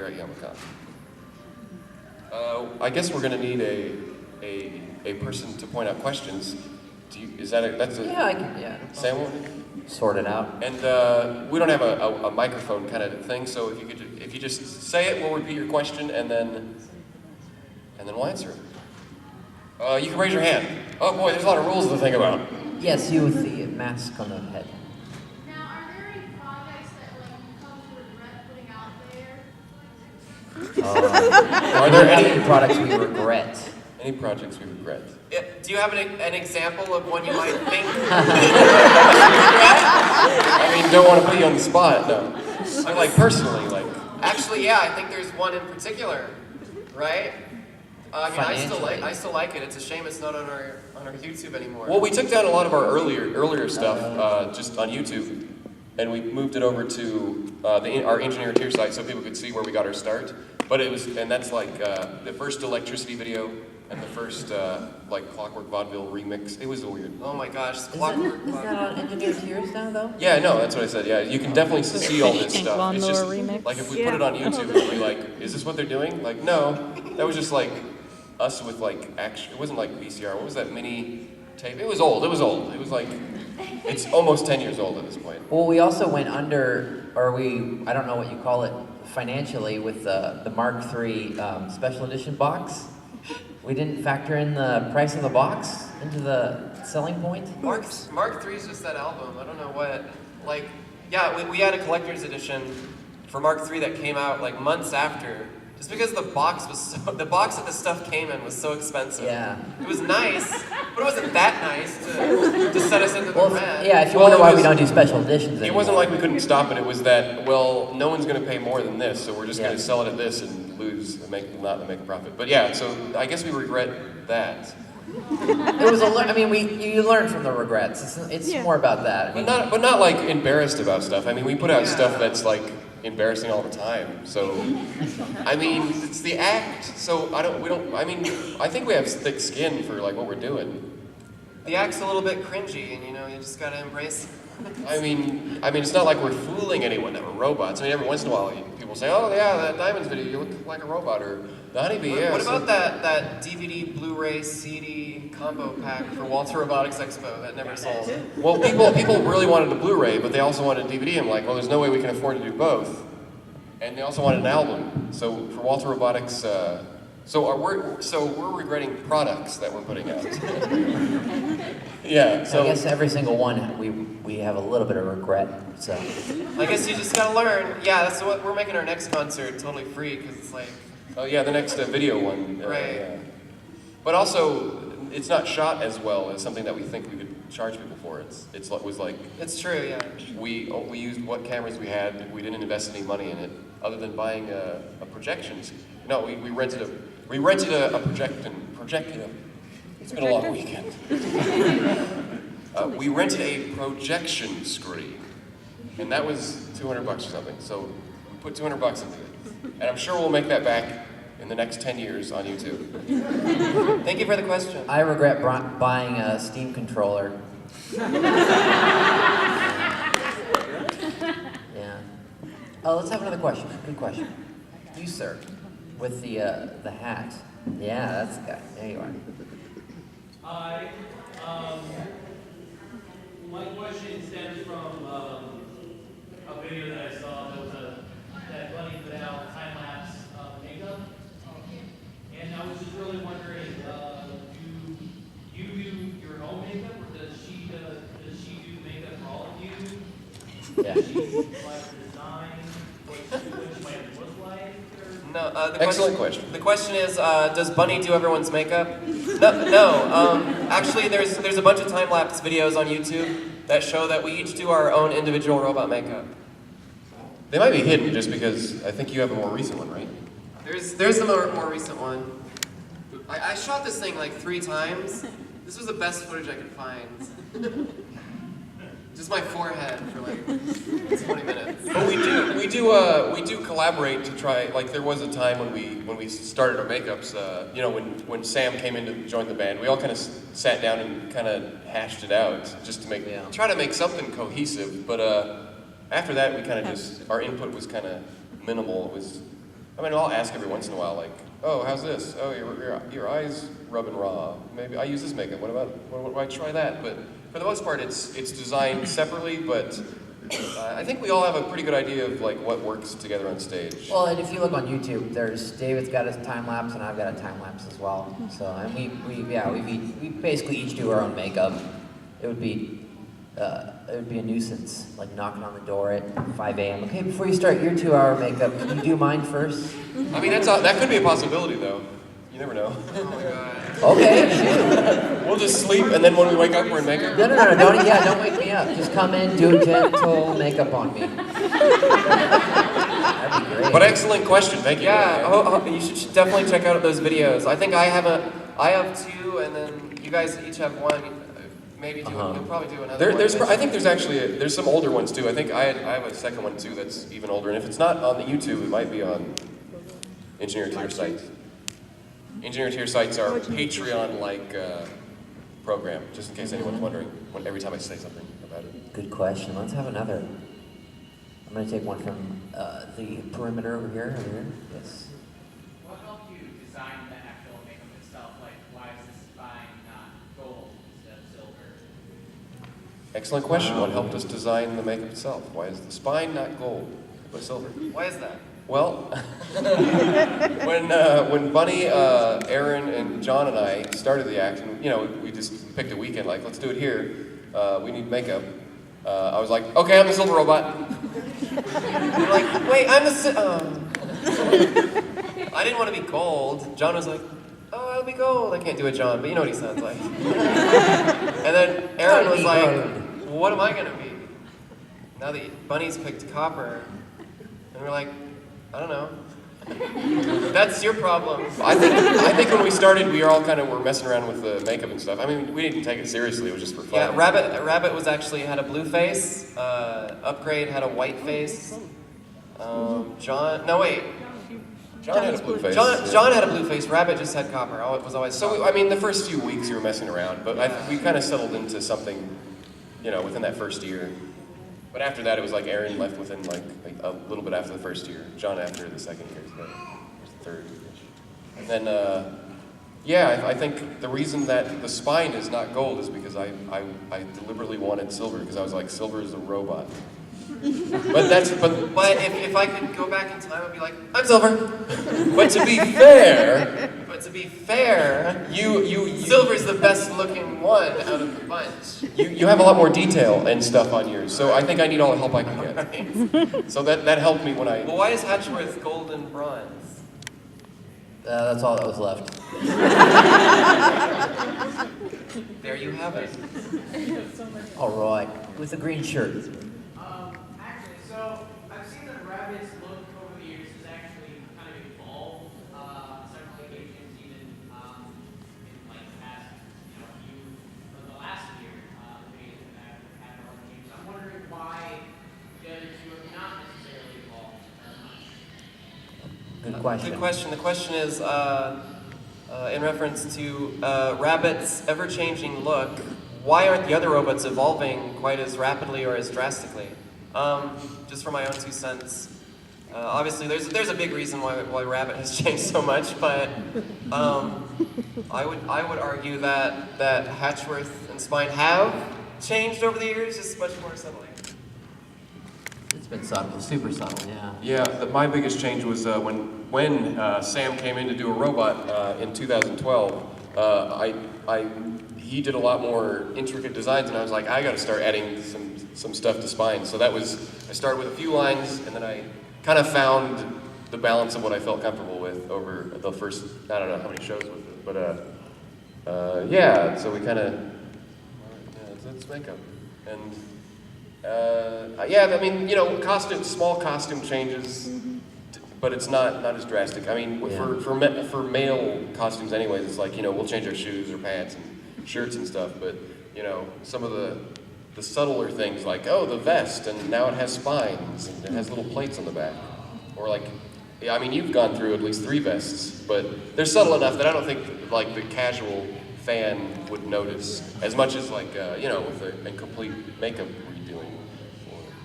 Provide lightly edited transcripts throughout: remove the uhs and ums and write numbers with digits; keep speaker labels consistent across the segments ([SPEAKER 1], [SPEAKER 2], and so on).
[SPEAKER 1] at Youmacon. I guess we're going to need a person to point out questions. That's a...
[SPEAKER 2] Yeah, I can, yeah.
[SPEAKER 1] Sam will
[SPEAKER 2] sort it out.
[SPEAKER 1] And we don't have a microphone kind of thing, so if you just say it, we'll repeat your question, and then we'll answer it. You can raise your hand. Oh boy, there's a lot of rules to think about.
[SPEAKER 2] Yes, you with the mask on the head.
[SPEAKER 3] Now, are there any projects that you come to regret putting out there?
[SPEAKER 1] Are there any
[SPEAKER 2] products we regret?
[SPEAKER 1] Any projects we regret?
[SPEAKER 4] Do you have an example of one you might think?
[SPEAKER 1] I mean, don't want to put you on the spot, no. I mean, like personally, like.
[SPEAKER 4] Actually, yeah, I think there's one in particular, right? I mean, I still like it. It's a shame it's not on our YouTube anymore.
[SPEAKER 1] Well, we took down a lot of our earlier stuff just on YouTube, and we moved it over to our engineer tier site so people could see where we got our start. But that's like the first electricity video and the first like Clockwork Vaudeville remix. It was weird.
[SPEAKER 4] Oh my gosh,
[SPEAKER 2] Is that on engineer tiers now, though?
[SPEAKER 1] Yeah, no, that's what I said. Yeah, you can definitely see all this stuff. It's just
[SPEAKER 5] remix.
[SPEAKER 1] like if we put it on YouTube, it'll be like, is this what they're doing? Like, no, that was just like us with like action. It wasn't like VCR. What was that mini tape? It was old. It was like, it's almost 10 years old at this point.
[SPEAKER 2] Well, we also went under, I don't know what you call it financially, with the Mark III special edition box. We didn't factor in the price of the box into the selling point.
[SPEAKER 4] Mark III is just that album. I don't know what. Like, yeah, we had a collector's edition for Mark III that came out like months after. Just because the box that the stuff came in was so expensive.
[SPEAKER 2] Yeah.
[SPEAKER 4] It was nice, but it wasn't that nice to set us into the red.
[SPEAKER 2] Yeah, if you wonder why we don't do special editions anymore.
[SPEAKER 1] It wasn't like we couldn't stop it. It was that, well, no one's going to pay more than this, so we're just going to sell it at this and lose, not make a profit. But yeah, so I guess we regret that.
[SPEAKER 2] It was I mean, you learn from the regrets. It's more about that. I mean,
[SPEAKER 1] but not like embarrassed about stuff. I mean, we put out stuff that's like embarrassing all the time. So, I mean, it's the act. So I think we have thick skin for like what we're doing.
[SPEAKER 4] The act's a little bit cringy, and you just gotta embrace it.
[SPEAKER 1] I mean, it's not like we're fooling anyone that we're robots. I mean, every once in a while, people say, "Oh yeah, that Diamonds video, you look like a robot," or the Honeybee.
[SPEAKER 4] What about that DVD, Blu-ray, CD combo pack for Walter Robotics Expo that never sold?
[SPEAKER 1] Well, people really wanted a Blu-ray, but they also wanted a DVD. I'm like, well, there's no way we can afford to do both. And they also wanted an album. So for Walter Robotics, we're regretting products that we're putting out. Yeah. So
[SPEAKER 2] I guess every single one we have a little bit of regret. So
[SPEAKER 4] I guess you just gotta learn. Yeah, that's what we're making our next concert totally free because it's like.
[SPEAKER 1] Oh yeah, the next video one.
[SPEAKER 4] Right.
[SPEAKER 1] Yeah. But also, it's not shot as well as something that we think we could charge people for. It's
[SPEAKER 4] true, yeah.
[SPEAKER 1] We used what cameras we had. We didn't invest any money in it, other than buying a projection. No, we rented a projector. It's been a long weekend. We rented a projection screen, and that was $200 or something. So we put $200 into it, and I'm sure we'll make that back in the next 10 years on YouTube.
[SPEAKER 4] Thank you for the question.
[SPEAKER 2] I regret buying a Steam controller. Yeah. Oh, let's have another question. Good question. You, sir, with the hat. Yeah, that's the guy. There you are.
[SPEAKER 6] Hi. My question stems from a video that I saw that Bunny put out, time-lapse makeup. And I was just really wondering, do you do your own makeup, or does she do makeup for all of you?
[SPEAKER 2] Yeah.
[SPEAKER 6] Does she design what she might look like?
[SPEAKER 4] No,
[SPEAKER 1] Excellent question.
[SPEAKER 4] The question is, does Bunny do everyone's makeup? No. Actually, there's a bunch of time-lapse videos on YouTube that show that we each do our own individual robot makeup.
[SPEAKER 1] They might be hidden just because I think you have a more recent one, right?
[SPEAKER 4] There's the more recent one. I shot this thing like 3 times. This was the best footage I could find. Just my forehead for like 20 minutes.
[SPEAKER 1] But we do collaborate to try. Like there was a time when we started our makeups. When Sam came in to join the band, we all kind of sat down and kind of hashed it out just to try to make something cohesive. But after that, we kind of our input was kind of minimal. It was I mean, I'll ask every once in a while, like, oh, how's this? Oh, your eyes rubbing raw. Maybe I use this makeup. What do I try that? But for the most part, it's designed separately. But I think we all have a pretty good idea of like what works together on stage.
[SPEAKER 2] Well, and if you look on YouTube, there's David's got his time lapse and I've got a time lapse as well. So, and we basically each do our own makeup. It would be a nuisance, like knocking on the door at 5 a.m. Okay, before you start your 2-hour makeup, can you do mine first?
[SPEAKER 1] I mean, that could be a possibility, though. You never know.
[SPEAKER 4] Oh my god.
[SPEAKER 2] Okay, shoot.
[SPEAKER 1] We'll just sleep, and then when we wake up, we're in makeup.
[SPEAKER 2] No, don't wake me up. Just come in, do a gentle makeup on me. That'd be great.
[SPEAKER 1] But excellent question. Thank you.
[SPEAKER 4] Yeah, you should definitely check out those videos. I think I have 2, and then you guys each have 1. Maybe you'll probably do another one.
[SPEAKER 1] I think there's actually there's some older ones too. I think I have a second one too that's even older. And if it's not on the YouTube, it might be on Engineer Tier sites. Engineer Tier sites are Patreon-like program, just in case anyone's wondering. Every time I say something about it.
[SPEAKER 2] Good question. Let's have another. I'm going to take one from the perimeter over here. Yes.
[SPEAKER 5] What helped you design the actual makeup itself? Like, why is this spine not gold instead of silver?
[SPEAKER 1] Excellent question. What helped us design the makeup itself? Why is the spine not gold but silver?
[SPEAKER 4] Why is that?
[SPEAKER 1] Well, when Bunny, Aaron, and John and I started the act, and we just picked a weekend, like, let's do it here. We need makeup. I was like, okay, I'm the silver robot.
[SPEAKER 4] You're like, wait, I'm I didn't want to be gold. John was like, oh, I'll be gold. I can't do it, John, but you know what he sounds like. And then Aaron was like, what am I gonna be? Now that Bunny's picked copper, and we're like, I don't know. That's your problem.
[SPEAKER 1] I think when we started, we all kind of were messing around with the makeup and stuff. I mean, we didn't take it seriously. It was just for fun.
[SPEAKER 4] Yeah, Rabbit was actually had a blue face. Upgrade had a white face. John
[SPEAKER 1] had a blue face.
[SPEAKER 4] John had a blue face. Rabbit just had copper. It was always
[SPEAKER 1] So I mean, the first few weeks we were messing around, but we kind of settled into something, within that first year. But after that, it was like Aaron left within like a little bit after the first year. John after the second year, so the third. And then, I think the reason that the spine is not gold is because I deliberately wanted silver because I was like, silver is a robot. But
[SPEAKER 4] if I could go back in time, I'd be like, I'm silver.
[SPEAKER 1] But to be fair,
[SPEAKER 4] Silver's the best looking one out of the bunch.
[SPEAKER 1] you have a lot more detail and stuff on yours, so I think I need all the help I can get. So that helped me when I.
[SPEAKER 4] Well, why is Hatchworth gold and bronze?
[SPEAKER 2] That's all that was left.
[SPEAKER 4] There you have it.
[SPEAKER 2] All right, with the green shirt.
[SPEAKER 5] Actually, so I've seen that Rabbit's look over the years has actually kind of evolved on several occasions, even in like the past, the last year, the videos that have had our games. I'm wondering why the other two have not necessarily evolved as much.
[SPEAKER 2] Good question.
[SPEAKER 4] Good question. The question is in reference to Rabbit's ever-changing look. Why aren't the other robots evolving quite as rapidly or as drastically? Just for my own 2 cents. Obviously, there's a big reason why Rabbit has changed so much, but I would argue that Hatchworth and Spine have changed over the years, just much more subtly.
[SPEAKER 2] It's been subtle, super subtle, yeah.
[SPEAKER 1] Yeah, my biggest change was when Sam came in to do a robot in 2012. He did a lot more intricate designs, and I was like, I got to start adding some stuff to Spine. So I started with a few lines, and then I kind of found the balance of what I felt comfortable with over the first, I don't know how many shows with it, but so we kind of, let's makeup. And I mean, small costume changes, but it's not as drastic. I mean, for male costumes anyways, it's like, we'll change our shoes or pants and shirts and stuff, but, some of the subtler things like, the vest, and now it has spines, and it has little plates on the back. Or like, you've gone through at least 3 vests, but they're subtle enough that I don't think, like, the casual fan would notice as much as, like, with a complete makeup redoing.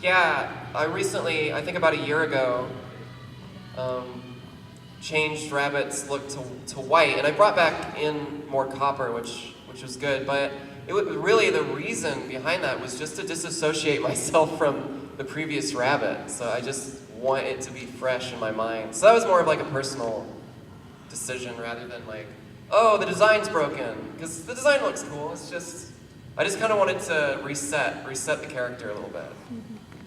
[SPEAKER 4] Yeah, I think about a year ago, changed Rabbit's look to white, and I brought back in more copper, which was good, but really the reason behind that was just to disassociate myself from the previous Rabbit. So I just want it to be fresh in my mind. So that was more of like a personal decision rather than like, oh, the design's broken, because the design looks cool. It's just, I just kind of wanted to reset the character a little bit.